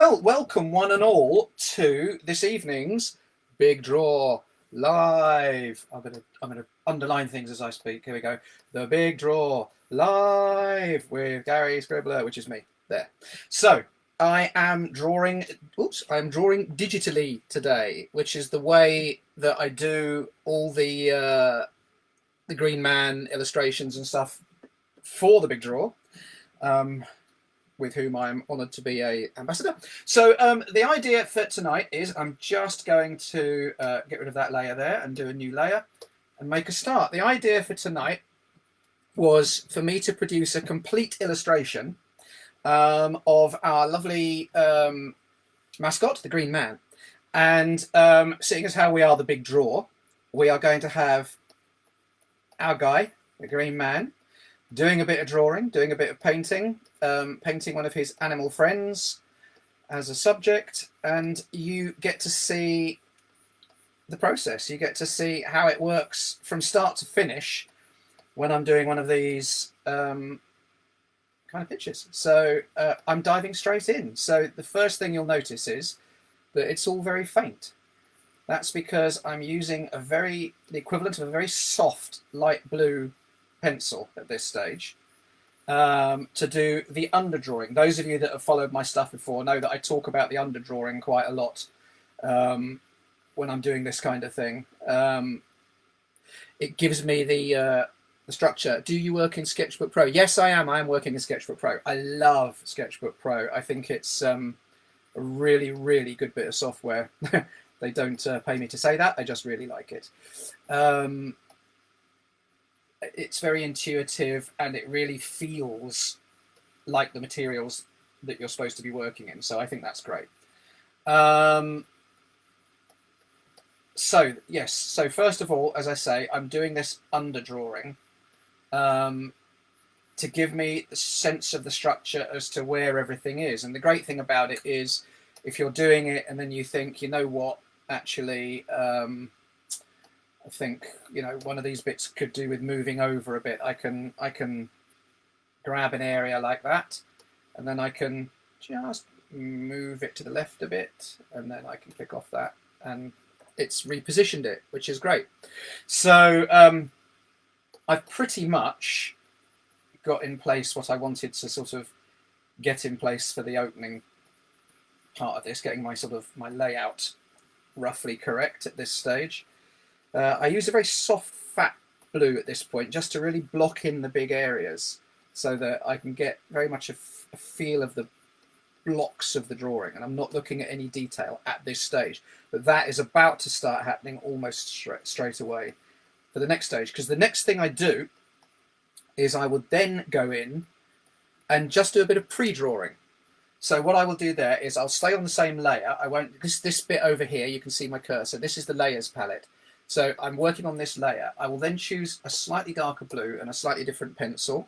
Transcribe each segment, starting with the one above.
Well, welcome one and all to this evening's Big Draw Live. I'm gonna underline things as I speak. Here we go. The Big Draw Live with Gary Scribbler, which is me. There. So I am drawing. I'm drawing digitally today, which is the way that I do all the Green Man illustrations and stuff for the Big Draw. With whom I'm honoured to be a ambassador. So the idea for tonight is I'm just going to get rid of that layer there and do a new layer and make a start. The idea for tonight was for me to produce a complete illustration of our lovely mascot, the Green Man. And seeing as how we are the Big Draw, we are going to have our guy, the Green Man, doing a bit of drawing, doing a bit of painting, painting one of his animal friends as a subject, and you get to see the process. You get to see how it works from start to finish when I'm doing one of these kind of pictures. So I'm diving straight in. So the first thing you'll notice is that it's all very faint. That's because I'm using the equivalent of a very soft light blue pencil at this stage to do the underdrawing. Those of you that have followed my stuff before know that I talk about the underdrawing quite a lot when I'm doing this kind of thing. It gives me the structure. Do you work in SketchBook Pro? Yes, I am. I am working in SketchBook Pro. I love SketchBook Pro. I think it's a really, really good bit of software. They don't pay me to say that. I just really like it. It's very intuitive and it really feels like the materials that you're supposed to be working in. So I think that's great. So yes, so first of all, as I say, I'm doing this underdrawing to give me the sense of the structure as to where everything is. And the great thing about it is if you're doing it and then you think, you know what, actually, I think, you know, one of these bits could do with moving over a bit. I can grab an area like that, and then I can just move it to the left a bit, and then I can click off that, and it's repositioned it, which is great. So I've pretty much got in place what I wanted to sort of get in place for the opening part of this, getting my layout roughly correct at this stage. I use a very soft, fat blue at this point, just to really block in the big areas so that I can get very much a feel of the blocks of the drawing. And I'm not looking at any detail at this stage, but that is about to start happening almost straight away for the next stage. Because the next thing I do is I will then go in and just do a bit of pre-drawing. So what I will do there is I'll stay on the same layer. I won't, this bit over here, you can see my cursor. This is the layers palette. So I'm working on this layer. I will then choose a slightly darker blue and a slightly different pencil.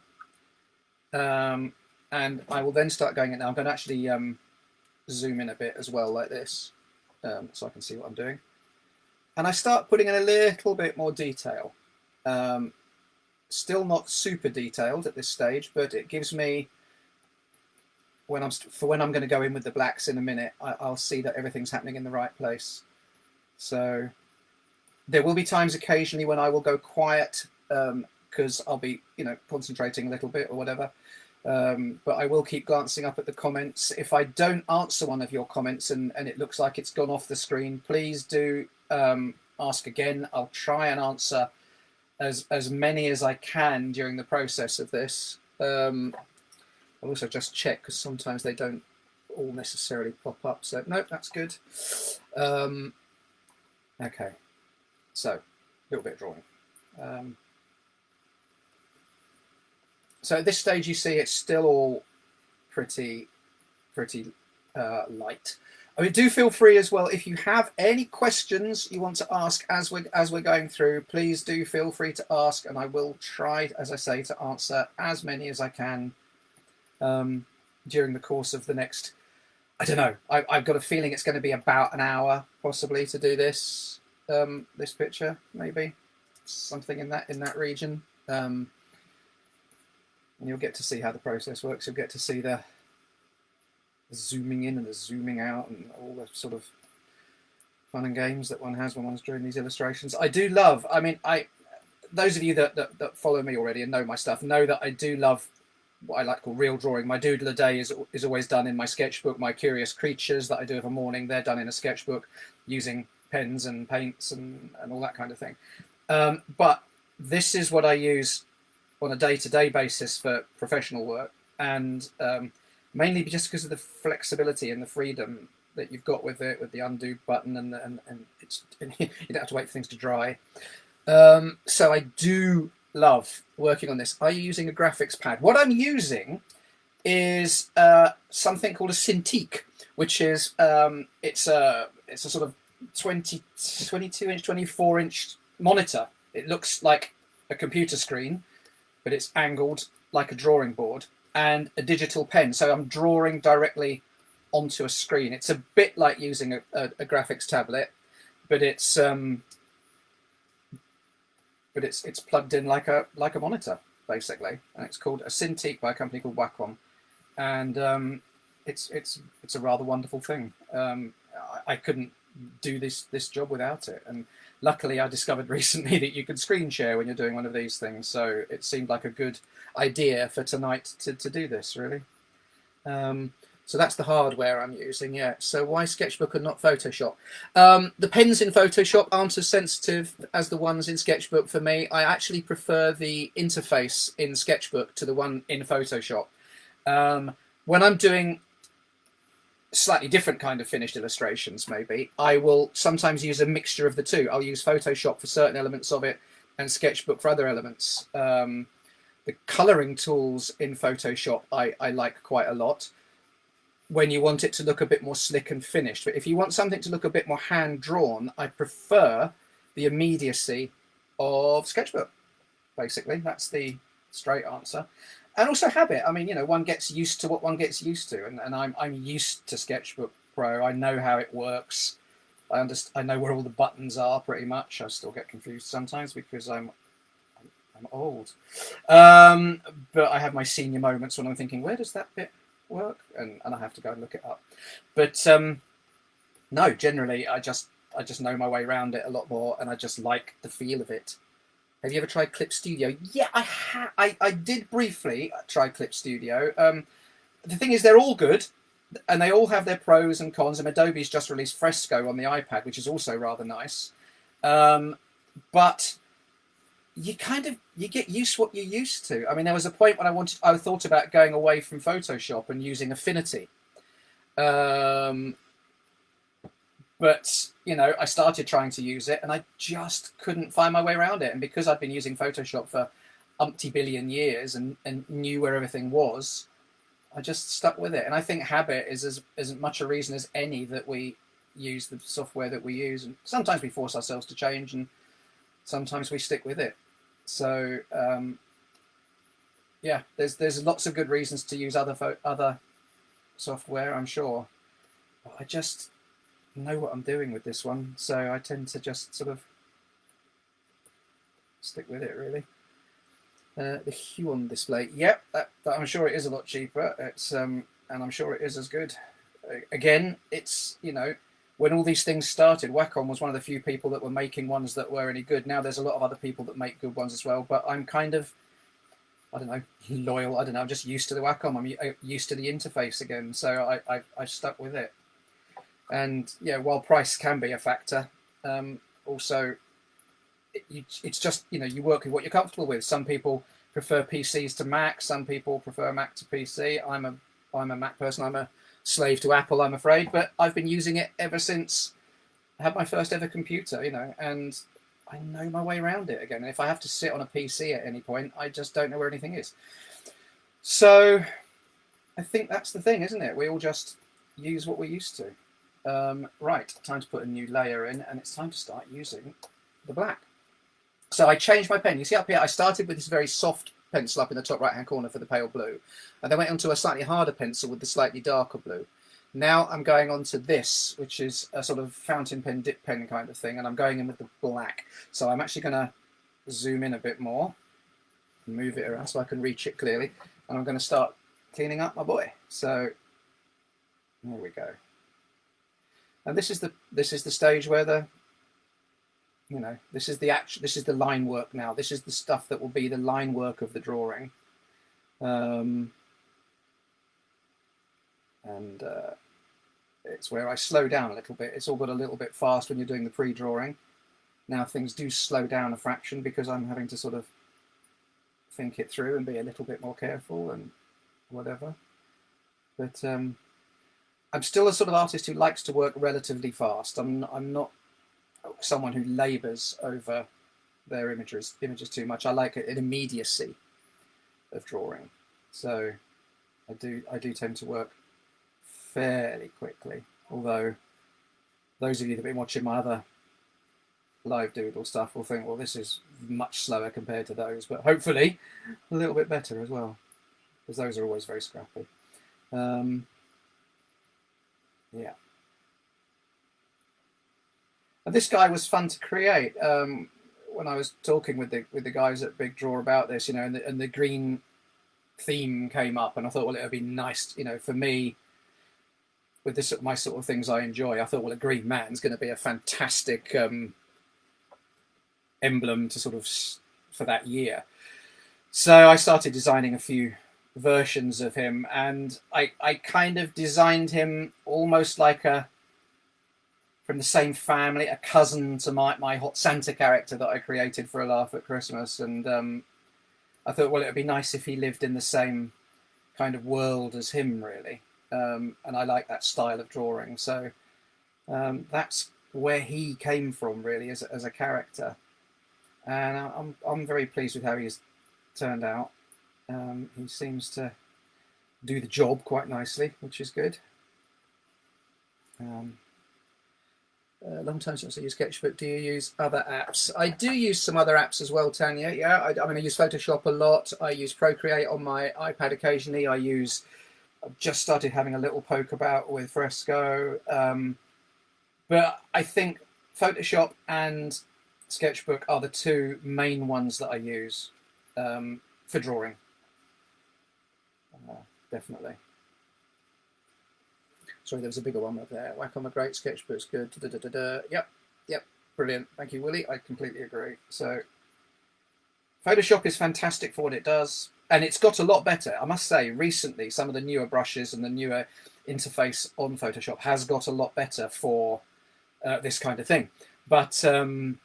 And I will then start going in. Now I'm going to actually zoom in a bit as well like this so I can see what I'm doing. And I start putting in a little bit more detail. Still not super detailed at this stage, but it gives me, when I'm going to go in with the blacks in a minute, I'll see that everything's happening in the right place. So there will be times occasionally when I will go quiet because I'll be, you know, concentrating a little bit or whatever. But I will keep glancing up at the comments. If I don't answer one of your comments and it looks like it's gone off the screen, please do ask again. I'll try and answer as many as I can during the process of this. I'll also just check because sometimes they don't all necessarily pop up. So no, that's good. Okay. So, a little bit of drawing. So at this stage, you see it's still all pretty light. I mean, do feel free as well if you have any questions you want to ask as we're going through. Please do feel free to ask, and I will try, as I say, to answer as many as I can during the course of the next. I don't know. I've got a feeling it's going to be about an hour, possibly, to do this. This picture, maybe something in that region, and you'll get to see how the process works. You'll get to see the zooming in and the zooming out and all the sort of fun and games that one has when one's drawing these illustrations. I do love, I mean, those of you that follow me already and know my stuff know that I do love what I like to call real drawing. My doodle a day is always done in my sketchbook. My curious creatures that I do of a morning, they're done in a sketchbook using pens and paints and all that kind of thing. But this is what I use on a day-to-day basis for professional work, and mainly just because of the flexibility and the freedom that you've got with it, with the undo button, and it's you don't have to wait for things to dry. So I do love working on this. Are you using a graphics pad? What I'm using is something called a Cintiq, which is it's a sort of 22-inch, 24-inch monitor. It looks like a computer screen, but it's angled like a drawing board, and a digital pen. So I'm drawing directly onto a screen. It's a bit like using a graphics tablet, but it's plugged in like a monitor basically, and it's called a Cintiq by a company called Wacom, and it's a rather wonderful thing. I couldn't do this job without it, and luckily I discovered recently that you can screen share when you're doing one of these things, so it seemed like a good idea for tonight to do this really. So that's the hardware I'm using, yeah. So why SketchBook and not Photoshop? The pens in Photoshop aren't as sensitive as the ones in SketchBook for me. I actually prefer the interface in SketchBook to the one in Photoshop. When I'm doing slightly different kind of finished illustrations, maybe, I will sometimes use a mixture of the two. I'll use Photoshop for certain elements of it and SketchBook for other elements. The colouring tools in Photoshop I like quite a lot when you want it to look a bit more slick and finished. But if you want something to look a bit more hand-drawn, I prefer the immediacy of SketchBook, basically. That's the straight answer. And also habit. I mean, you know, one gets used to what one gets used to, and I'm used to SketchBook Pro. I know how it works. I know where all the buttons are pretty much. I still get confused sometimes because I'm old. But I have my senior moments when I'm thinking, where does that bit work? And I have to go and look it up. But no, generally I just know my way around it a lot more, and I just like the feel of it. Have you ever tried Clip Studio? Yeah, I did briefly try Clip Studio. The thing is, they're all good, and they all have their pros and cons. And Adobe's just released Fresco on the iPad, which is also rather nice. But you get used to what you're used to. I mean, there was a point when I thought about going away from Photoshop and using Affinity. But, you know, I started trying to use it and I just couldn't find my way around it. And because I've been using Photoshop for umpty billion years and knew where everything was, I just stuck with it. And I think habit is as much a reason as any that we use the software that we use. And sometimes we force ourselves to change, and sometimes we stick with it. So, yeah, there's lots of good reasons to use other software, I'm sure. But I just know what I'm doing with this one, so I tend to just sort of stick with it, really. The hue on display, yep, that I'm sure it is a lot cheaper. It's and I'm sure it is as good. Again, it's, you know, when all these things started, Wacom was one of the few people that were making ones that were any good. Now there's a lot of other people that make good ones as well, but I'm kind of, I don't know, loyal. I don't know. I'm just used to the Wacom. I'm used to the interface again, so I stuck with it. And yeah, while price can be a factor, also it's just, you know, you work with what you're comfortable with. Some people prefer PCs to Mac. Some people prefer Mac to PC. I'm a Mac person. I'm a slave to Apple, I'm afraid. But I've been using it ever since I had my first ever computer, you know, and I know my way around it again. And if I have to sit on a PC at any point, I just don't know where anything is. So I think that's the thing, isn't it? We all just use what we're used to. Right, time to put a new layer in, and it's time to start using the black. So I changed my pen. You see up here, I started with this very soft pencil up in the top right hand corner for the pale blue, and then went onto a slightly harder pencil with the slightly darker blue. Now I'm going on to this, which is a sort of fountain pen, dip pen kind of thing, and I'm going in with the black. So I'm actually going to zoom in a bit more, move it around so I can reach it clearly, and I'm going to start cleaning up my boy. So There we go. And this is the stage where the, you know, this is the line work now. This is the stuff that will be the line work of the drawing. And it's where I slow down a little bit. It's all got a little bit fast when you're doing the pre-drawing. Now things do slow down a fraction because I'm having to sort of think it through and be a little bit more careful and whatever. But I'm still a sort of artist who likes to work relatively fast. I'm not someone who labours over their images too much. I like an immediacy of drawing, so I do tend to work fairly quickly. Although those of you that have been watching my other live doodle stuff will think, well, this is much slower compared to those, but hopefully a little bit better as well, because those are always very scrappy. Yeah. And this guy was fun to create. When I was talking with the guys at Big Draw about this, you know, and the green theme came up, and I thought, well, it would be nice, you know, for me, with this my sort of things I enjoy. I thought, well, a green man's going to be a fantastic emblem to sort of for that year. So I started designing a few versions of him, and I kind of designed him almost like from the same family, a cousin to my Hot Santa character that I created for A Laugh at Christmas. And I thought, well, it would be nice if he lived in the same kind of world as him, really. And I like that style of drawing. So that's where he came from, really, as a character. And I'm very pleased with how he's turned out. He seems to do the job quite nicely, which is good. Long time since I use SketchBook. Do you use other apps? I do use some other apps as well, Tanya. Yeah, I mean, I use Photoshop a lot. I use Procreate on my iPad occasionally. I've just started having a little poke about with Fresco. But I think Photoshop and SketchBook are the two main ones that I use for drawing. Definitely. Sorry, there was a bigger one up there. Wacom are great, SketchBook's good. Da, da, da, da. Yep, brilliant. Thank you, Willie. I completely agree. So, Photoshop is fantastic for what it does, and it's got a lot better. I must say, recently, some of the newer brushes and the newer interface on Photoshop has got a lot better for this kind of thing. But I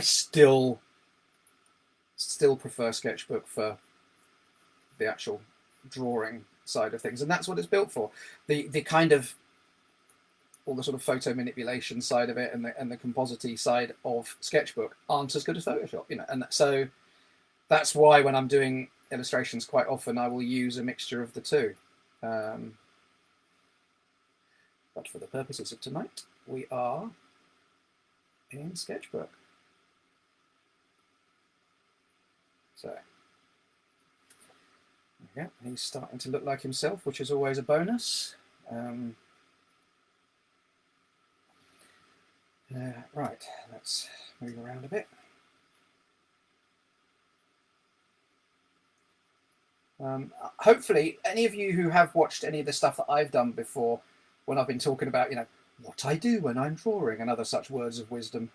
still prefer SketchBook for the actual drawing side of things, and that's what it's built for. The kind of all the sort of photo manipulation side of it and the composite side of SketchBook aren't as good as Photoshop, you know. And so that's why when I'm doing illustrations, quite often I will use a mixture of the two. But for the purposes of tonight, we are in SketchBook. So yeah, he's starting to look like himself, which is always a bonus. Right, let's move around a bit. Hopefully, any of you who have watched any of the stuff that I've done before, when I've been talking about, you know, what I do when I'm drawing and other such words of wisdom,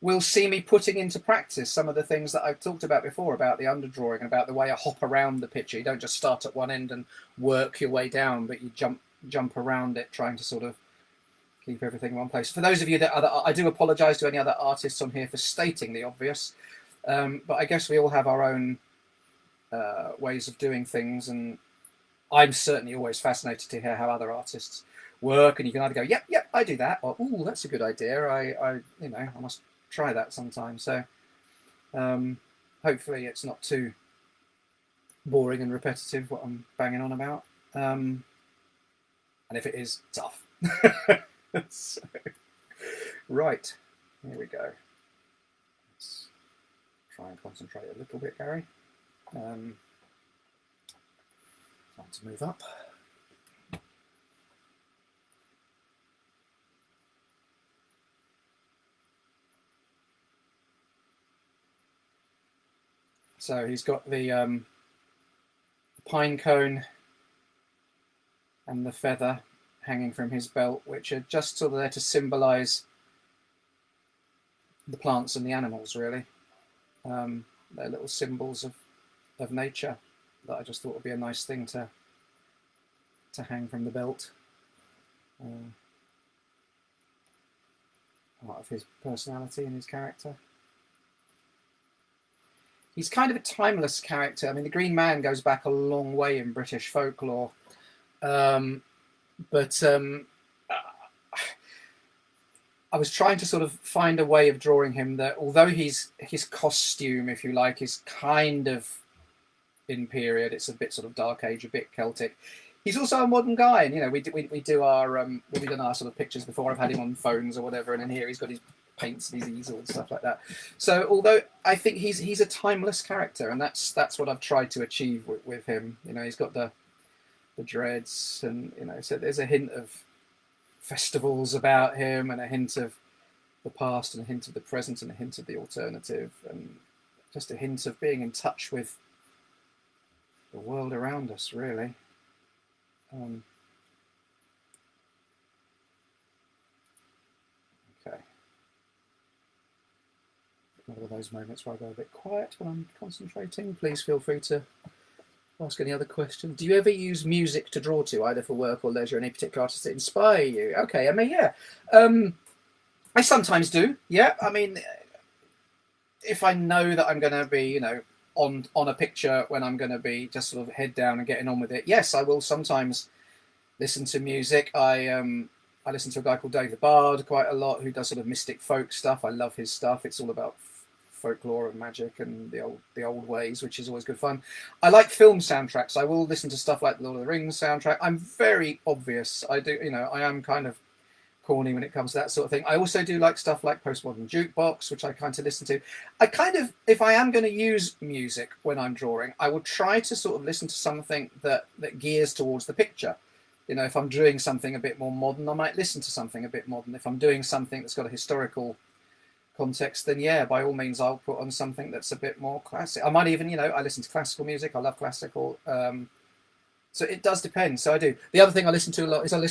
will see me putting into practice some of the things that I've talked about before, about the underdrawing and about the way I hop around the picture. You don't just start at one end and work your way down, but you jump around it, trying to sort of keep everything in one place. For those of you that I do apologise to any other artists on here for stating the obvious, but I guess we all have our own ways of doing things, and I'm certainly always fascinated to hear how other artists work. And you can either go, yep, I do that, or ooh, that's a good idea. I must try that sometime. So hopefully it's not too boring and repetitive what I'm banging on about, and if it is, tough. So, right, here we go. Let's try and concentrate a little bit, Gary. Time to move up. So he's got the pine cone and the feather hanging from his belt, which are just sort of there to symbolise the plants and the animals, really. They're little symbols of nature that I just thought would be a nice thing to hang from the belt. Part of his personality and his character. He's kind of a timeless character. I mean, the Green Man goes back a long way in British folklore, but I was trying to sort of find a way of drawing him that, although his costume, if you like, is kind of in period, it's a bit sort of Dark Age, a bit Celtic. He's also a modern guy, and you know, we do our we've done our sort of pictures before. I've had him on phones or whatever, and in here he's got his paints and his easel and stuff like that. So although I think he's a timeless character, and that's what I've tried to achieve with him. You know, he's got the dreads, and you know, so there's a hint of festivals about him, and a hint of the past, and a hint of the present, and a hint of the alternative, and just a hint of being in touch with the world around us, really. Okay. One of those moments where I go a bit quiet when I'm concentrating. Please feel free to ask any other questions. Do you ever use music to draw to, either for work or leisure? Any particular artists that inspire you? Okay, I mean, yeah. I sometimes do, yeah. I mean, if I know that I'm going to be, you know, on a picture when I'm going to be just sort of head down and getting on with it, yes, I will sometimes listen to music. I listen to a guy called David Bard quite a lot, who does sort of mystic folk stuff. I love his stuff. It's all about folklore and magic and the old ways, which is always good fun. I like film soundtracks. I will listen to stuff like the Lord of the Rings soundtrack. I'm very obvious. I do, you know, I am kind of corny when it comes to that sort of thing. I also do like stuff like Postmodern Jukebox, which I kind of listen to. I kind of, if I am going to use music when I'm drawing, I will try to sort of listen to something that gears towards the picture. You know, if I'm doing something a bit more modern, I might listen to something a bit modern. If I'm doing something that's got a historical context, then yeah, by all means, I'll put on something that's a bit more classic. I might even, you know, I listen to classical music. I love classical. So it does depend. So I do. The other thing I listen to a lot is hello,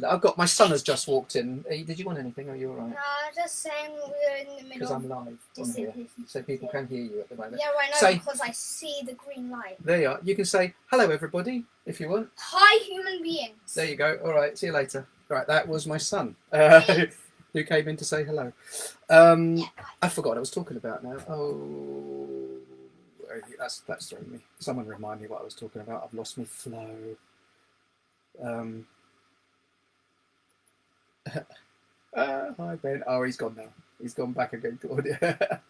I've got, my son has just walked in. Did you want anything? Are you all right? No, just saying we're in the middle. Because I'm live on here, so people can hear you at the moment. Yeah, well, I know, because I see the green light. There you are. You can say hello, everybody, if you want. Hi, human beings. There you go. All right. See you later. All right. That was my son who came in to say hello. I forgot what I was talking about now. Oh. That's throwing me. Someone remind me what I was talking about. I've lost my flow. Hi Ben. Oh, he's gone now. He's gone back again, Claudia.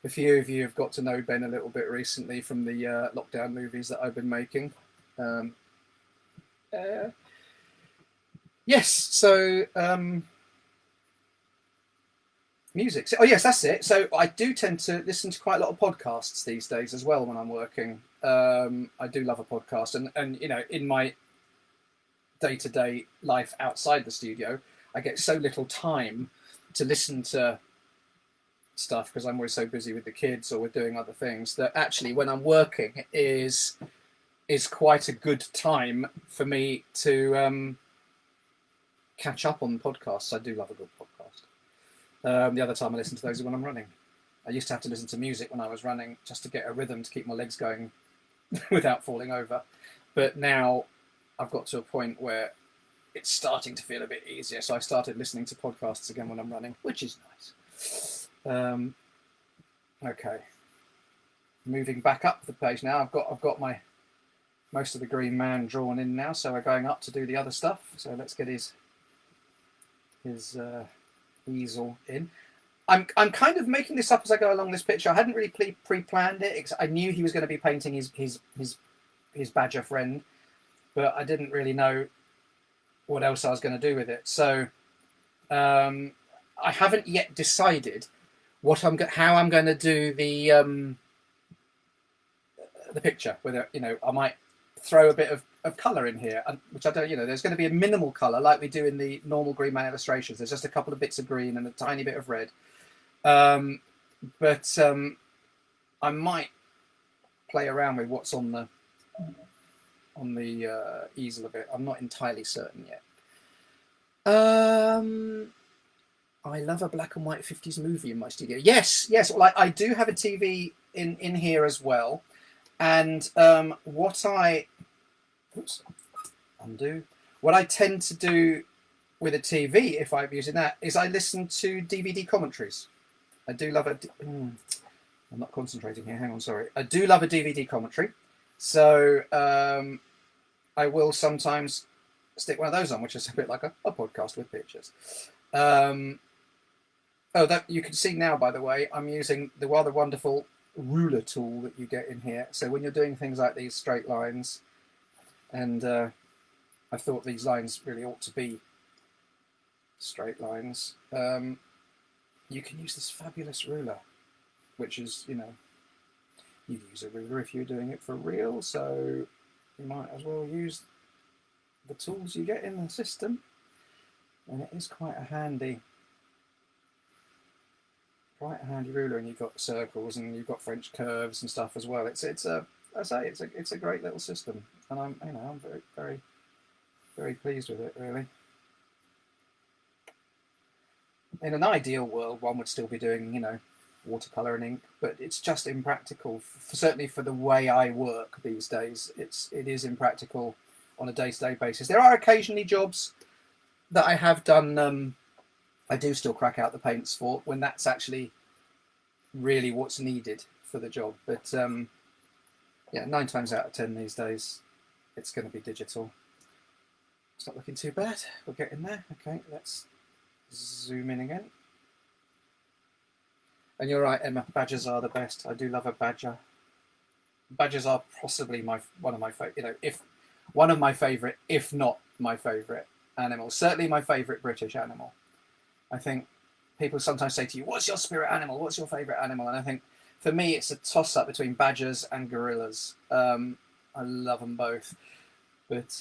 A few of you have got to know Ben a little bit recently from the lockdown movies that I've been making. Yes, so music. Oh yes, that's it. So I do tend to listen to quite a lot of podcasts these days as well when I'm working. I do love a podcast, and you know, in my day-to-day life outside the studio, I get so little time to listen to stuff because I'm always so busy with the kids or with doing other things, that actually when I'm working is quite a good time for me to catch up on podcasts. I do love a good podcast. The other time I listen to those is when I'm running. I used to have to listen to music when I was running just to get a rhythm to keep my legs going without falling over. But now I've got to a point where it's starting to feel a bit easier. So I started listening to podcasts again when I'm running, which is nice. Okay. Moving back up the page now. I've got my most of the Green Man drawn in now, so we're going up to do the other stuff. So let's get his easel in. I'm kind of making this up as I go along this picture. I hadn't really pre-planned it. I knew he was going to be painting his badger friend, but I didn't really know what else I was going to do with it. So I haven't yet decided how I'm going to do the picture. Whether, you know, I might throw a bit of colour in here, which I don't, you know, there's going to be a minimal colour like we do in the normal Green Man illustrations. There's just a couple of bits of green and a tiny bit of red. But I might play around with what's on easel of it. I'm not entirely certain yet. I love a black and white 50s movie in my studio. Yes. Well, I do have a TV in here as well. And what I tend to do with a TV, if I'm using that, is I listen to DVD commentaries. I do love I'm not concentrating here. Hang on, sorry. I do love a DVD commentary. So I will sometimes stick one of those on, which is a bit like a podcast with pictures. That you can see now, by the way, I'm using the rather wonderful ruler tool that you get in here. So when you're doing things like these straight lines, and I thought these lines really ought to be straight lines, you can use this fabulous ruler, which is, you use a ruler if you're doing it for real, so you might as well use the tools you get in the system, and it is quite a handy ruler, and you've got circles and you've got French curves and stuff as well. It's a great little system, and I'm very, very, very pleased with it, really. In an ideal world, one would still be doing, watercolor and ink, but it's just impractical. Certainly for the way I work these days, it is impractical on a day-to-day basis. There are occasionally jobs that I have done. I do still crack out the paints for when that's actually really what's needed for the job. But 9 times out of 10 these days, it's going to be digital. It's not looking too bad. We're getting there. Okay, let's zoom in again. And you're right, Emma. Badgers are the best. I do love a badger. Badgers are possibly one of my favorite. If not my favorite animal. Certainly my favorite British animal. I think people sometimes say to you, "What's your spirit animal? What's your favorite animal?" And I think for me, it's a toss-up between badgers and gorillas. I love them both, but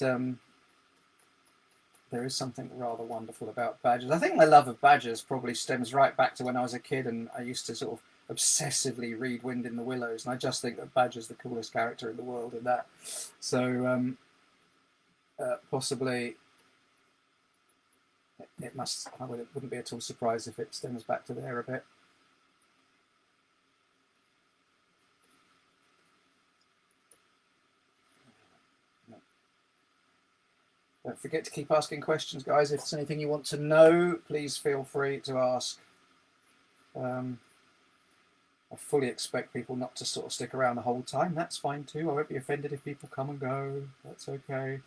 there is something rather wonderful about badgers. I think my love of badgers probably stems right back to when I was a kid, and I used to sort of obsessively read Wind in the Willows, and I just think that Badger's the coolest character in the world in that. So possibly it must. I wouldn't be at all surprised if it stems back to there a bit. Don't forget to keep asking questions, guys. If there's anything you want to know, please feel free to ask. I fully expect people not to sort of stick around the whole time. That's fine too. I won't be offended if people come and go. That's okay.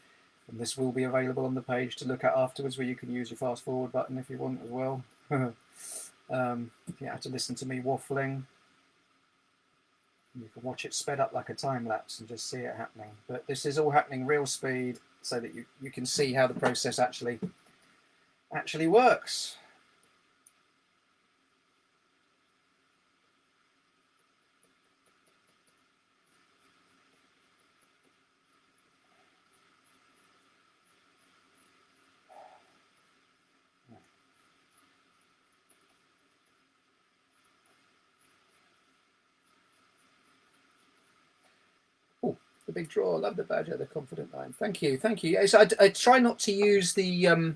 And this will be available on the page to look at afterwards, where you can use your fast forward button if you want as well. If you have to listen to me waffling, you can watch it sped up like a time lapse and just see it happening. But this is all happening real speed, so that you can see how the process actually works. The big draw. I love the badger, the confident line. Thank you. So I try not to use the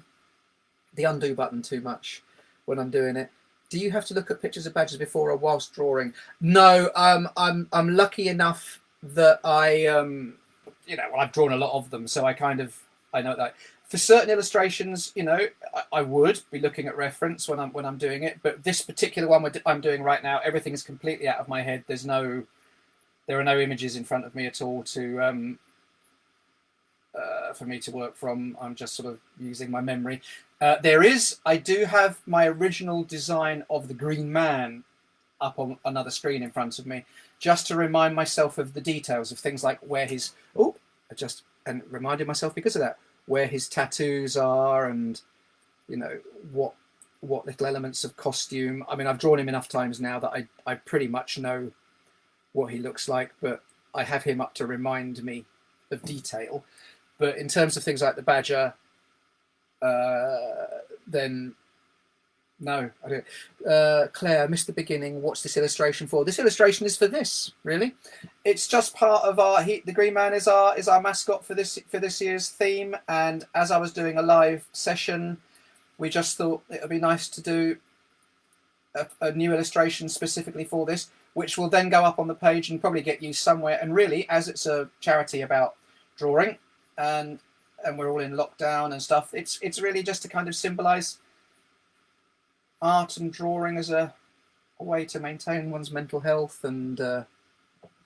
undo button too much when I'm doing it. Do you have to look at pictures of badgers before or whilst drawing? No. I'm lucky enough that I've drawn a lot of them, so I know that for certain illustrations, I would be looking at reference when I'm doing it. But this particular one I'm doing right now, everything is completely out of my head. There are no images in front of me at all for me to work from. I'm just sort of using my memory. I do have my original design of the Green Man up on another screen in front of me, just to remind myself of the details of things like and reminded myself because of that, where his tattoos are, and what little elements of costume. I mean, I've drawn him enough times now that I pretty much know what he looks like, but I have him up to remind me of detail. But in terms of things like the badger, then No, I don't. Claire, I missed the beginning. What's this illustration for? This illustration is for this, really. It's just part of our the Green Man is our mascot for this year's theme. And as I was doing a live session, we just thought it would be nice to do a new illustration specifically for this, which will then go up on the page and probably get used somewhere. And really, as it's a charity about drawing, and we're all in lockdown and stuff, it's really just to kind of symbolise art and drawing as a way to maintain one's mental health. And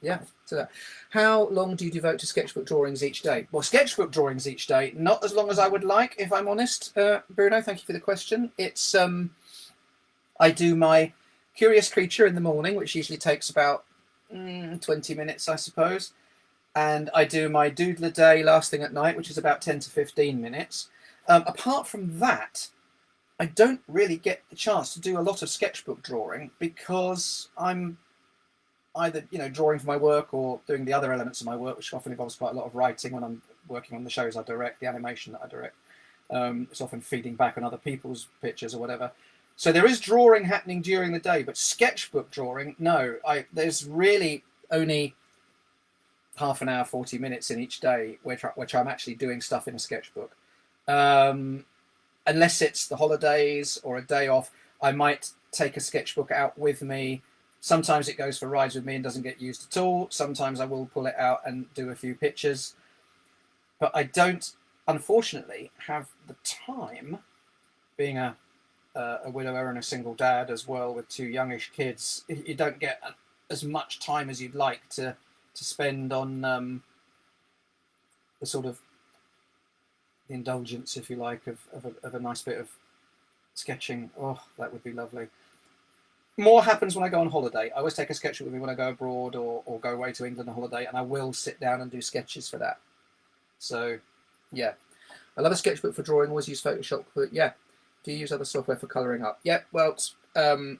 yeah, to that. How long do you devote to sketchbook drawings each day? Well, sketchbook drawings each day, not as long as I would like, if I'm honest. Bruno, thank you for the question. It's I do my Curious Creature in the morning, which usually takes about 20 minutes, I suppose. And I do my Doodle a Day last thing at night, which is about 10 to 15 minutes. Apart from that, I don't really get the chance to do a lot of sketchbook drawing because I'm either drawing for my work or doing the other elements of my work, which often involves quite a lot of writing when I'm working on the shows I direct, the animation that I direct. It's often feeding back on other people's pictures or whatever. So there is drawing happening during the day, but sketchbook drawing, no. There's really only half an hour, 40 minutes in each day which I'm actually doing stuff in a sketchbook. Unless it's the holidays or a day off, I might take a sketchbook out with me. Sometimes it goes for rides with me and doesn't get used at all. Sometimes I will pull it out and do a few pictures. But I don't, unfortunately, have the time, being a widower and a single dad as well with two youngish kids. You don't get as much time as you'd like to spend on the sort of the indulgence, if you like, of a nice bit of sketching. Oh, that would be lovely. More happens when I go on holiday. I always take a sketchbook with me when I go abroad or go away to England on holiday, and I will sit down and do sketches for that. So, yeah. I love a sketchbook for drawing, always use Photoshop. But yeah. Do you use other software for colouring up? Yeah, well, as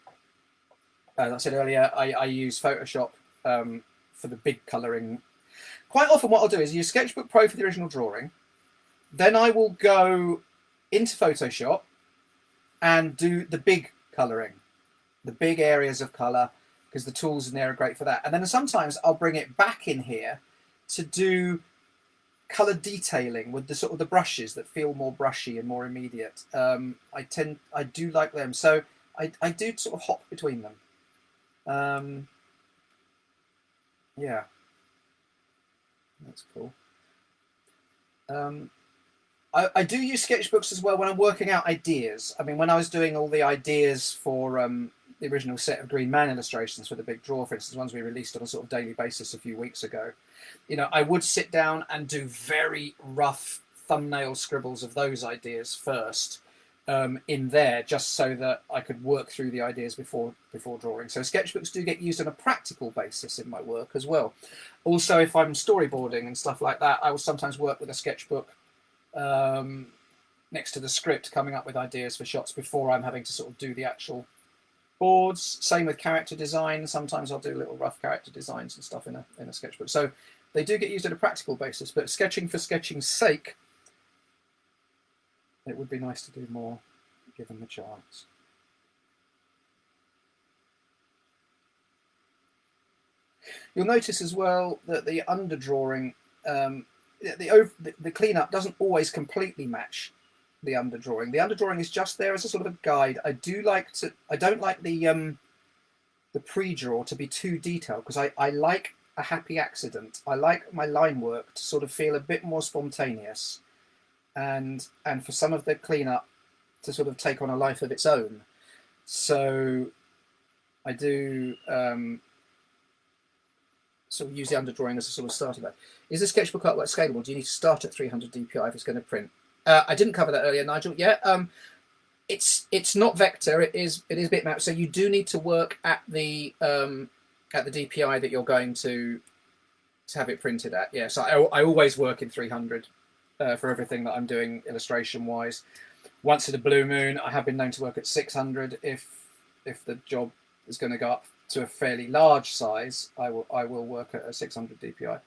I said earlier, I use Photoshop for the big colouring. Quite often what I'll do is use Sketchbook Pro for the original drawing. Then I will go into Photoshop and do the big colouring, the big areas of colour, because the tools in there are great for that. And then sometimes I'll bring it back in here to do colour detailing with the sort of the brushes that feel more brushy and more immediate. I do like them, so I do sort of hop between them. Yeah, that's cool. I do use sketchbooks as well when I'm working out ideas. I mean, when I was doing all the ideas for the original set of Green Man illustrations for the Big Draw, for instance, ones we released on a sort of daily basis a few weeks ago, I would sit down and do very rough thumbnail scribbles of those ideas first in there, just so that I could work through the ideas before drawing. So sketchbooks do get used on a practical basis in my work as well. Also, if I'm storyboarding and stuff like that, I will sometimes work with a sketchbook next to the script, coming up with ideas for shots before I'm having to sort of do the actual boards. Same with character design. Sometimes I'll do little rough character designs and stuff in a sketchbook. So they do get used on a practical basis, but sketching for sketching's sake, it would be nice to do more given the chance. You'll notice as well that the underdrawing, the cleanup doesn't always completely match the underdrawing. The underdrawing is just there as a sort of a guide. I don't like the pre-draw to be too detailed, because I like a happy accident. I like my line work to sort of feel a bit more spontaneous, and for some of the cleanup to sort of take on a life of its own. So I do sort of use the underdrawing as a sort of starter bit. Is the sketchbook artwork scalable? Do you need to start at 300 DPI if it's going to print? I didn't cover that earlier, Nigel. Yeah, it's not vector. It is bitmap. So you do need to work at the DPI that you're going to have it printed at. Yeah. So I always work in 300 for everything that I'm doing illustration wise. Once in a blue moon, I have been known to work at 600 if the job is going to go up to a fairly large size. I will work at a 600 DPI.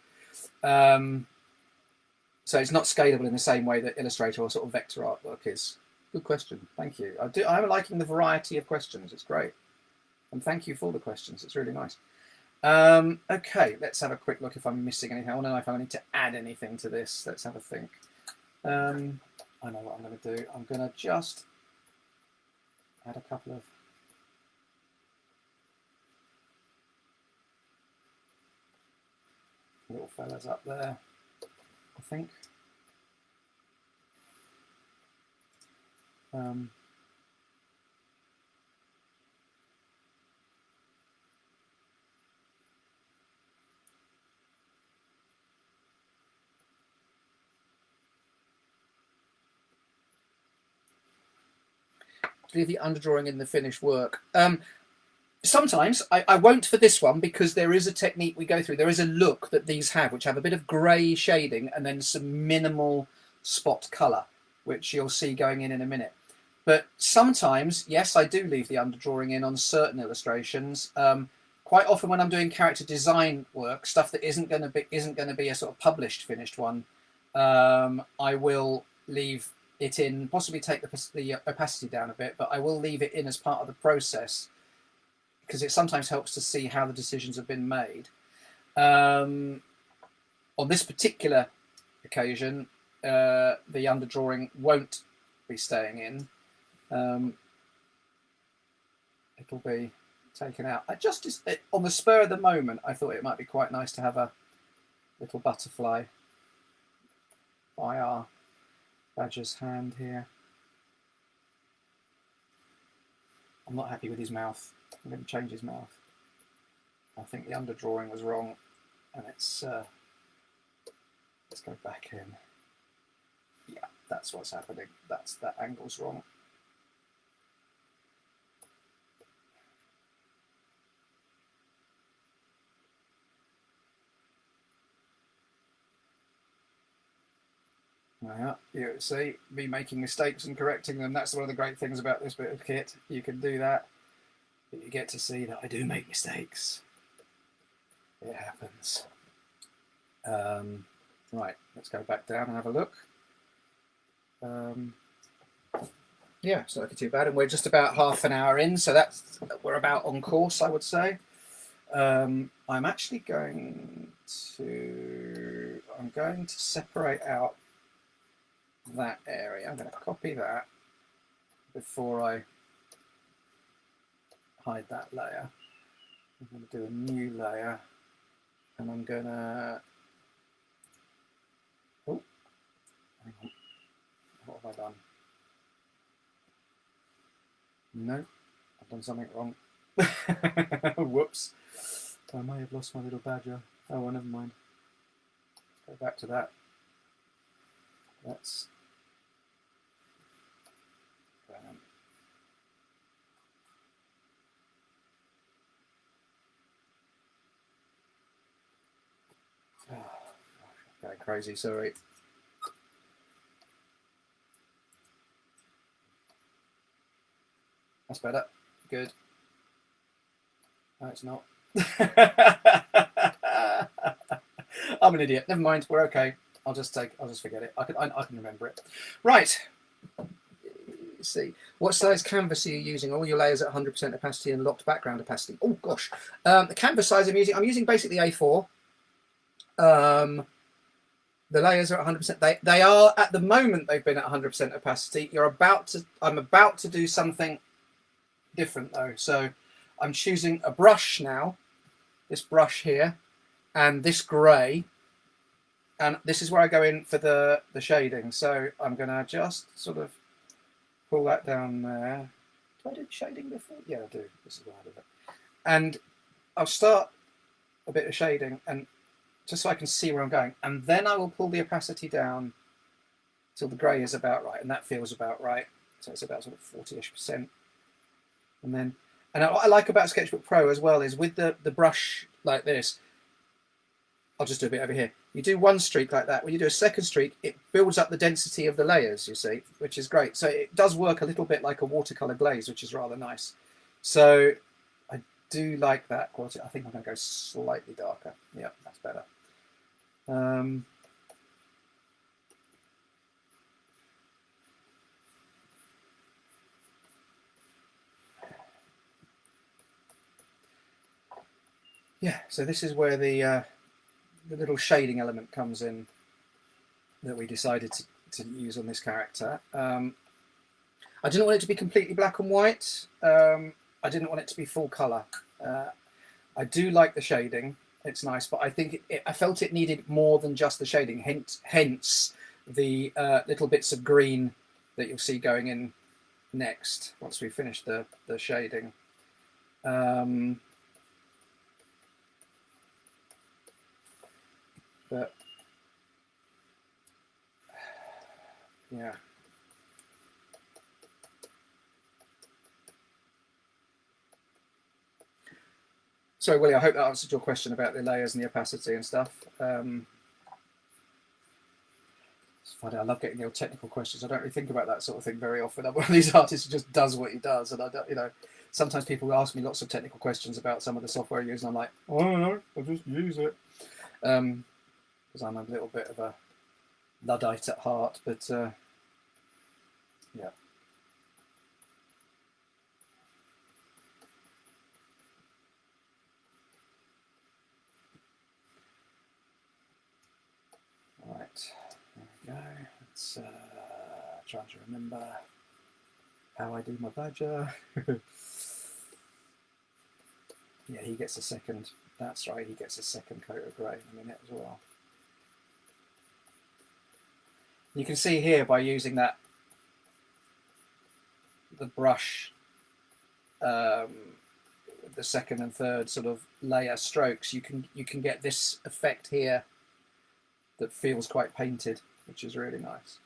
So it's not scalable in the same way that Illustrator or sort of vector artwork is. Good question. Thank you. I'm liking the variety of questions. It's great. And thank you for the questions. It's really nice. Okay, let's have a quick look if I'm missing anything. I want to know if I need to add anything to this. Let's have a think. I know what I'm going to do. I'm going to just add a couple of little fellas up there, I think. Leave the underdrawing in the finished work. Sometimes I won't for this one because there is a technique we go through. There is a look that these have, which have a bit of grey shading and then some minimal spot colour, which you'll see going in a minute. But sometimes, yes, I do leave the underdrawing in on certain illustrations. Quite often when I'm doing character design work, stuff that isn't going to be a sort of published finished one, I will leave it in, possibly take the opacity down a bit, but I will leave it in as part of the process because it sometimes helps to see how the decisions have been made. On this particular occasion, the underdrawing won't be staying in. It'll be taken out. On the spur of the moment, I thought it might be quite nice to have a little butterfly by our badger's hand here. I'm not happy with his mouth. I'm going to change his mouth. I think the underdrawing was wrong, and let's go back in. Yeah, that's what's happening. That angle's wrong. Yeah, you see, me making mistakes and correcting them. That's one of the great things about this bit of kit. You can do that, but you get to see that I do make mistakes. It happens. Right, let's go back down and have a look. Yeah, it's not looking too bad, and we're just about half an hour in, so we're about on course, I would say. I'm actually going to separate out that area. I'm going to copy that before I hide that layer. I'm going to do a new layer, and I'm going to, oh, hang on, what have I done? No, I've done something wrong. Whoops, I may have lost my little badger. Oh well, never mind. Let's go back to that. That's going crazy, sorry. That's better. Good. No, it's not. I'm an idiot. Never mind. We're okay. I'll just forget it. I can remember it. Right. Let's see. What size canvas are you using? All your layers at 100% opacity and locked background opacity. Oh gosh. The canvas size I'm using basically A4. The layers are at 100%. They are at the moment. They've been at 100% opacity. I'm about to do something different though. So I'm choosing a brush now. This brush here, and this grey. And this is where I go in for the shading. So I'm going to just sort of pull that down there. Do I do shading before? Yeah, I do. This is where I do it. And I'll start a bit of shading, and just so I can see where I'm going. And then I will pull the opacity down till the grey is about right. And that feels about right. So it's about sort of 40-ish%. And then, and what I like about SketchBook Pro as well is with the brush like this, I'll just do a bit over here. You do one streak like that. When you do a second streak, it builds up the density of the layers, you see, which is great. So it does work a little bit like a watercolor glaze, which is rather nice. So I do like that quality. I think I'm going to go slightly darker. Yeah, that's better. yeah, so this is where the little shading element comes in that we decided to use on this character. I didn't want it to be completely black and white. I didn't want it to be full colour. I do like the shading. It's nice, but I think I felt it needed more than just the shading. Hence the little bits of green that you'll see going in next once we finish the shading. But yeah. So, Willie, I hope that answered your question about the layers and the opacity and stuff. It's funny, I love getting the old technical questions. I don't really think about that sort of thing very often. I'm one of these artists who just does what he does, and I don't, sometimes people ask me lots of technical questions about some of the software I use, and I'm like, oh, I don't know, I'll just use it. Because I'm a little bit of a Luddite at heart, but yeah. Right, there we go. Let's try to remember how I do my badger. Yeah, he gets a second. That's right, he gets a second coat of grey in a minute as well. You can see here by using the brush, the second and third sort of layer strokes, you can get this effect here that feels quite painted, which is really nice.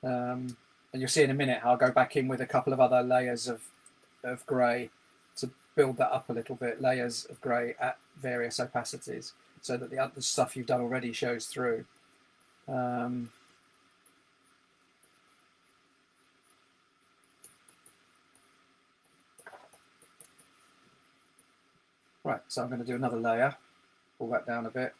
And you'll see in a minute how I'll go back in with a couple of other layers of grey to build that up a little bit, layers of grey at various opacities, so that the other stuff you've done already shows through. Right, so I'm going to do another layer, pull that down a bit,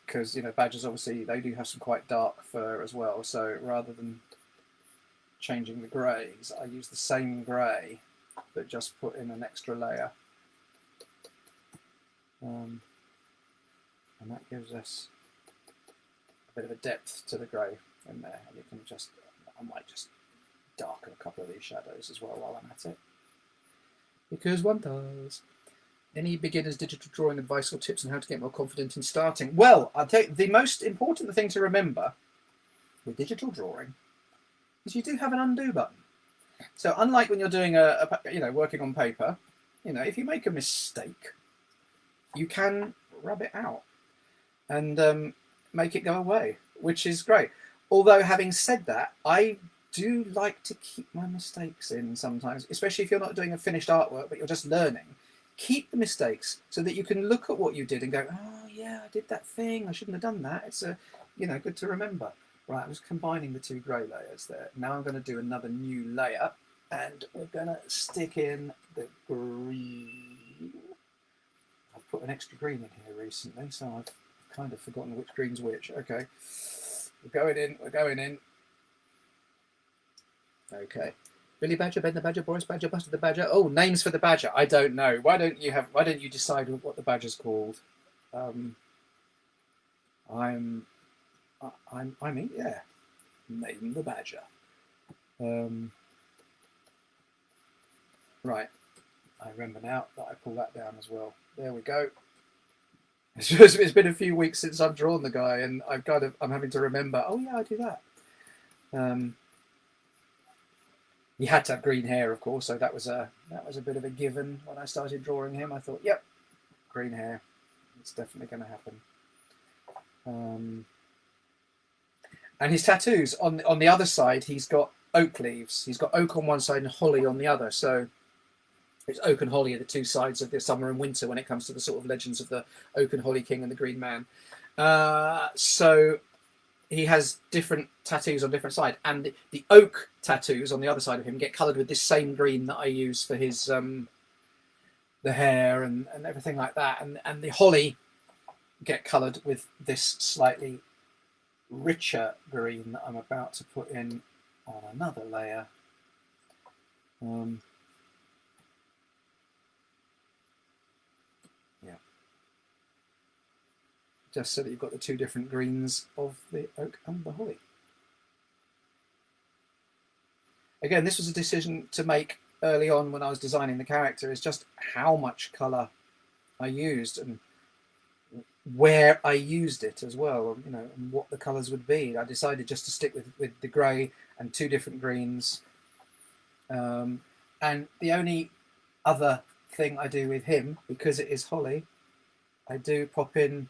because badgers obviously they do have some quite dark fur as well, so rather than changing the greys, I use the same grey but just put in an extra layer, and that gives us a bit of a depth to the grey in there. And you can I might just darken a couple of these shadows as well while I'm at it, because one does. Any beginner's digital drawing advice or tips on how to get more confident in starting? Well, I'll tell you, the most important thing to remember with digital drawing is you do have an undo button. So unlike when you're doing working on paper, if you make a mistake, you can rub it out and make it go away, which is great. Although having said that, I do like to keep my mistakes in sometimes, especially if you're not doing a finished artwork, but you're just learning. Keep the mistakes so that you can look at what you did and go, oh yeah, I did that thing, I shouldn't have done that. It's good to remember. Right, I was combining the two grey layers there. Now I'm going to do another new layer, and we're going to stick in the green. I've put an extra green in here recently, so I've kind of forgotten which green's which. Okay, we're going in. Okay. Billy Badger, Ben the Badger, Boris Badger, Buster the Badger. Oh, names for the Badger. I don't know. Why don't you decide what the Badger's called? Name the Badger. Right. I remember now that I pull that down as well. There we go. It's been a few weeks since I've drawn the guy, and I'm having to remember. Oh yeah, I do that. He had to have green hair, of course, so that was a bit of a given when I started drawing him. I thought, yep, green hair, it's definitely going to happen. And his tattoos on the other side, he's got oak leaves. He's got oak on one side and holly on the other. So it's oak and holly are the two sides of the summer and winter when it comes to the sort of legends of the Oak and Holly King and the Green Man. So he has different tattoos on different sides, and the oak tattoos on the other side of him get coloured with this same green that I use for his the hair and everything like that, and the holly get coloured with this slightly richer green that I'm about to put in on another layer. just so that you've got the two different greens of the oak and the holly. Again, this was a decision to make early on when I was designing the character, is just how much colour I used and where I used it as well, you know, and what the colours would be. I decided just to stick with the grey and two different greens. And the only other thing I do with him, because it is holly, I do pop in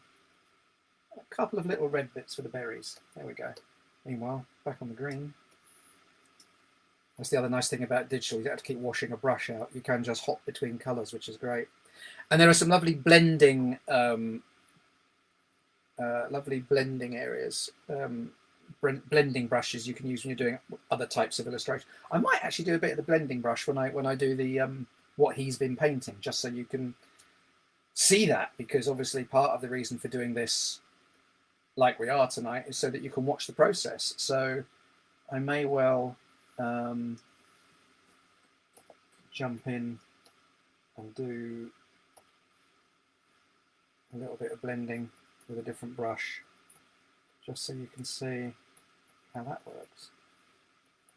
a couple of little red bits for the berries. There we go. Meanwhile, back on the green. That's the other nice thing about digital. You don't have to keep washing a brush out. You can just hop between colours, which is great. And there are some lovely blending areas, blending brushes you can use when you're doing other types of illustration. I might actually do a bit of the blending brush when I do the what he's been painting, just so you can see that, because obviously part of the reason for doing this like we are tonight is so that you can watch the process. So I may well jump in and do a little bit of blending with a different brush, just so you can see how that works.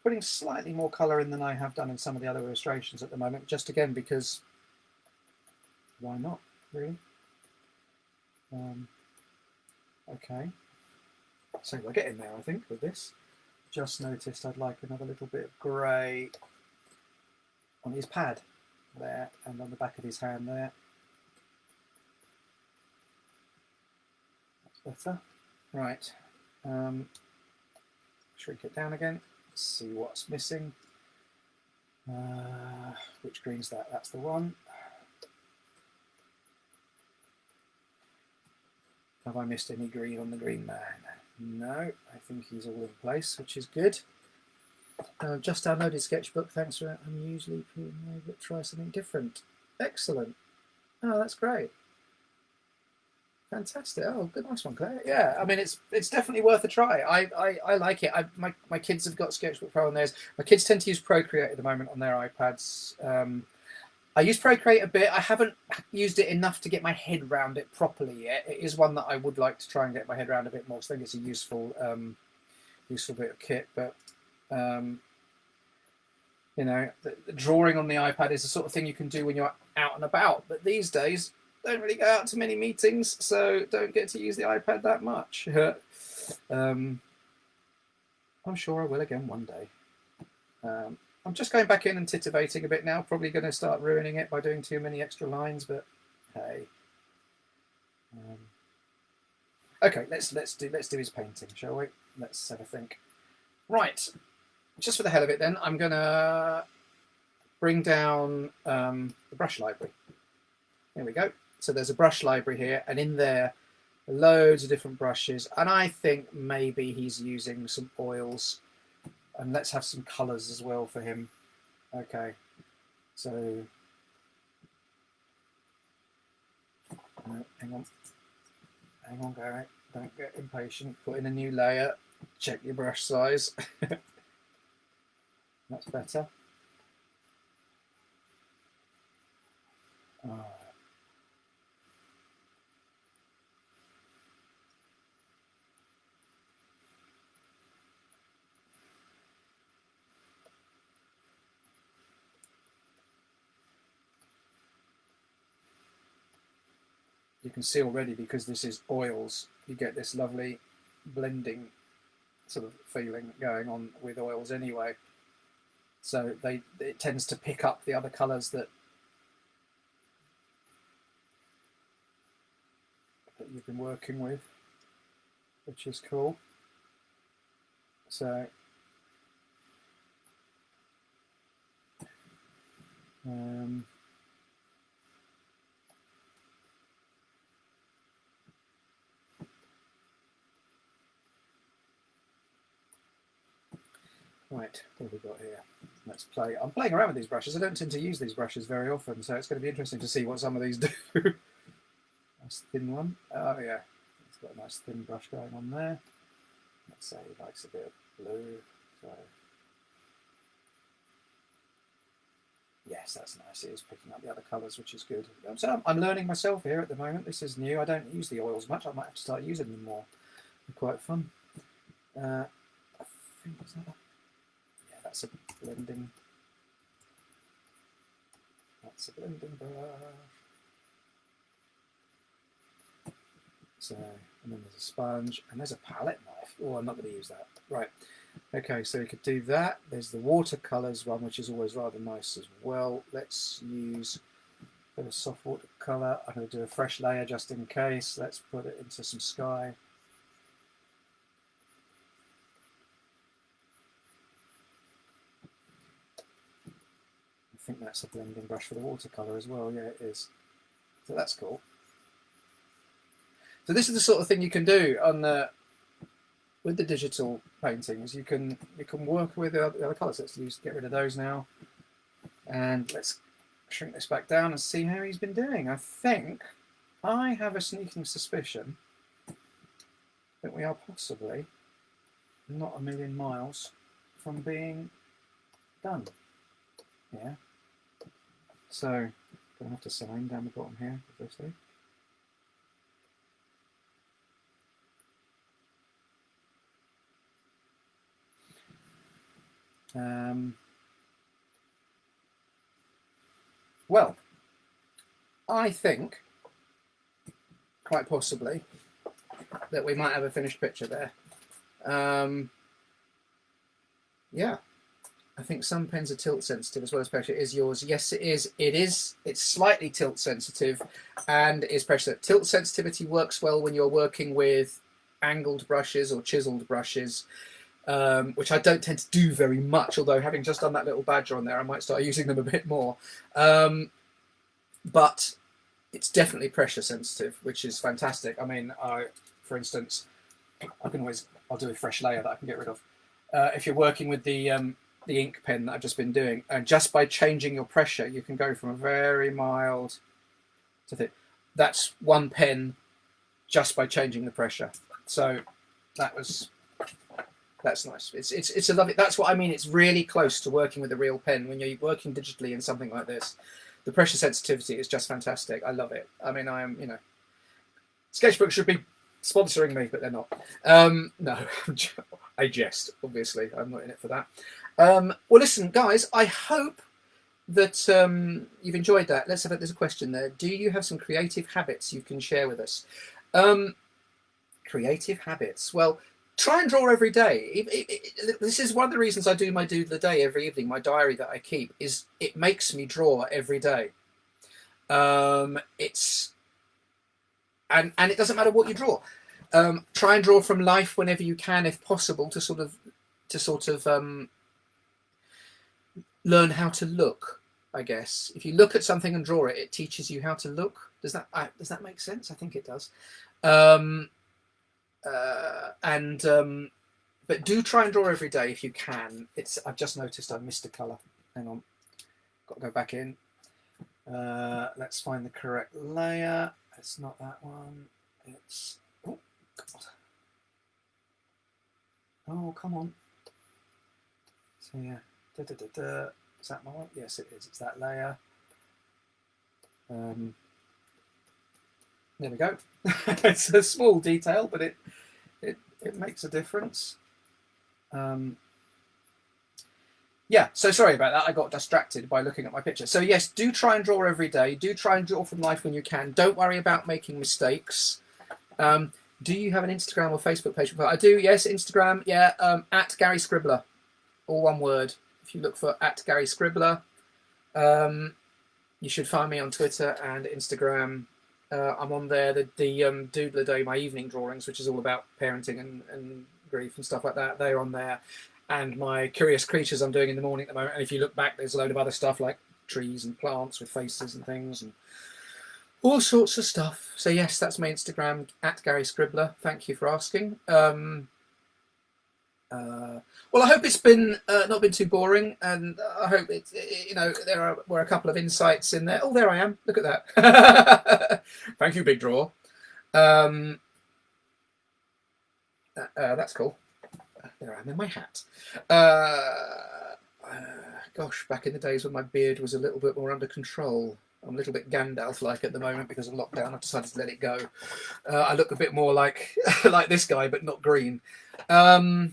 Putting slightly more colour in than I have done in some of the other illustrations at the moment, just again because why not, really? Okay, so we're getting there, I think, with this. Just noticed I'd like another little bit of grey on his pad there and on the back of his hand there. That's better. Right, shrink it down again, see what's missing. Which green's that? That's the one. Have I missed any green on the green man? No, I think he's all in place, which is good. Just downloaded SketchBook. Thanks for unusually try something different. Excellent. Oh, that's great. Fantastic. Oh, good, nice one, Claire. Yeah, I mean, it's definitely worth a try. I like it. My kids have got SketchBook Pro on theirs. My kids tend to use Procreate at the moment on their iPads. I use Procreate a bit. I haven't used it enough to get my head around it properly yet. It is one that I would like to try and get my head around a bit more. So I think it's a useful bit of kit. But you know, the drawing on the iPad is the sort of thing you can do when you're out and about. But these days, don't really go out to many meetings, so don't get to use the iPad that much. I'm sure I will again one day. I'm just going back in and titivating a bit now. Probably going to start ruining it by doing too many extra lines, but hey. Okay, let's do his painting, shall we? Let's have a think. Right, just for the hell of it, then I'm going to bring down the brush library. Here we go. So there's a brush library here, and in there, loads of different brushes. And I think maybe he's using some oils. And let's have some colours as well for him. Okay, so hang on, Gary. Don't get impatient. Put in a new layer. Check your brush size. That's better. You can see already, because this is oils, you get this lovely blending sort of feeling going on with oils anyway. So it tends to pick up the other colours that you've been working with, which is cool. So right, what have we got here? Let's play. I'm playing around with these brushes. I don't tend to use these brushes very often, so it's going to be interesting to see what some of these do. Nice thin one. Oh yeah, it's got a nice thin brush going on there. Let's say he likes a bit of blue. So yeah, Yes, that's nice. It is picking up the other colours, which is good. So I'm learning myself here at the moment. This is new. I don't use the oils much. I might have to start using them more. They're quite fun. I think yeah, that's a blending. That's a blending brush. So, and then there's a sponge, and there's a palette knife. Oh, I'm not going to use that. Right. Okay, so we could do that. There's the watercolours one, which is always rather nice as well. Let's use a bit of soft watercolour. I'm going to do a fresh layer just in case. Let's put it into some sky. I think that's a blending brush for the watercolour as well. Yeah, it is. So that's cool. So this is the sort of thing you can do on the with the digital paintings. You can work with the other colours. Let's get rid of those now, and let's shrink this back down and see how he's been doing. I think I have a sneaking suspicion that we are possibly not a million miles from being done. Yeah. So gonna have to sign down the bottom here, obviously. Well, I think quite possibly that we might have a finished picture there. Yeah, I think some pens are tilt sensitive as well as pressure. Is yours? Yes, it is. It is. It's slightly tilt sensitive, and is pressure. Tilt sensitivity works well when you're working with angled brushes or chiseled brushes. Which I don't tend to do very much, although having just done that little badger on there, I might start using them a bit more. But it's definitely pressure sensitive, which is fantastic. I mean, for instance, I'll do a fresh layer that I can get rid of. If you're working with the ink pen that I've just been doing, and just by changing your pressure, you can go from a very mild to thick. That's one pen just by changing the pressure. So that's nice. It's a lovely. That's what I mean. It's really close to working with a real pen when you're working digitally in something like this. The pressure sensitivity is just fantastic. I love it. I mean, SketchBook should be sponsoring me, but they're not. No, I jest. Obviously, I'm not in it for that. Well, listen, guys. I hope that you've enjoyed that. There's a question there. Do you have some creative habits you can share with us? Creative habits. Well, try and draw every day. This is one of the reasons I do my doodle a day every evening. My diary that I keep is it makes me draw every day. And it doesn't matter what you draw. Try and draw from life whenever you can, if possible, to sort of learn how to look. I guess if you look at something and draw it, it teaches you how to look. Does that make sense? I think it does. But do try and draw every day if you can. I've just noticed I missed a colour. Hang on, got to go back in. Let's find the correct layer. It's not that one. It's oh God. Oh, come on. So yeah, is that my one? Yes, it is. It's that layer. There we go. It's a small detail, but it makes a difference. Yeah, so sorry about that. I got distracted by looking at my picture. So yes, do try and draw every day. Do try and draw from life when you can. Don't worry about making mistakes. Do you have an Instagram or Facebook page? I do, yes, Instagram. Yeah, at Gary Scribbler, all one word. If you look for at Gary Scribbler, you should find me on Twitter and Instagram. I'm on there, the Doodle a Day, my evening drawings, which is all about parenting and grief and stuff like that. They're on there. And my Curious Creatures I'm doing in the morning at the moment. And if you look back, there's a load of other stuff like trees and plants with faces and things and all sorts of stuff. So yes, that's my Instagram, at Gary Scribbler. Thank you for asking. Well, I hope it's been not been too boring, and I hope there were a couple of insights in there. Oh, there I am. Look at that. Thank you, Big Draw. That's cool. There I am in my hat. gosh, back in the days when my beard was a little bit more under control. I'm a little bit Gandalf-like at the moment because of lockdown. I've decided to let it go. I look a bit more like like this guy, but not green. And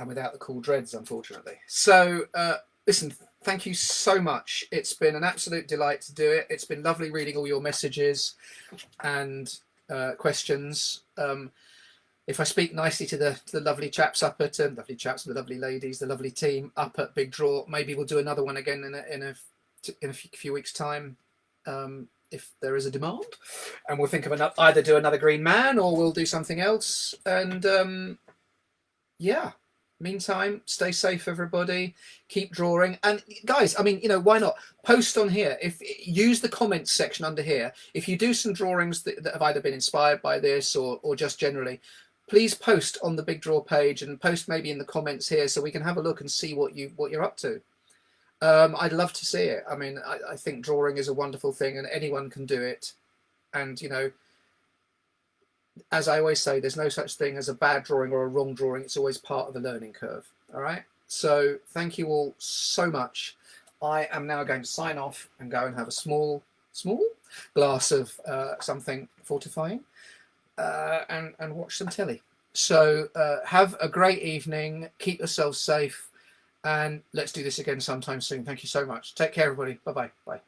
without the cool dreads, unfortunately. So, listen, thank you so much. It's been an absolute delight to do it. It's been lovely reading all your messages and questions. If I speak nicely to the lovely chaps up at lovely chaps, the lovely ladies, the lovely team up at Big Draw, maybe we'll do another one again in a few weeks' time, if there is a demand, and we'll think of either do another Green Man or we'll do something else. And yeah. Meantime, stay safe, everybody. Keep drawing, and guys, I mean, you know, why not post on here? Use the comments section under here. If you do some drawings that have either been inspired by this or just generally, please post on the Big Draw page and post maybe in the comments here so we can have a look and see what you're up to. I'd love to see it. I mean, I think drawing is a wonderful thing, and anyone can do it. And you know, as I always say, there's no such thing as a bad drawing or a wrong drawing. It's always part of the learning curve. All right. So thank you all so much. I am now going to sign off and go and have a small glass of something fortifying and watch some telly. So have a great evening. Keep yourselves safe. And let's do this again sometime soon. Thank you so much. Take care, everybody. Bye-bye. Bye.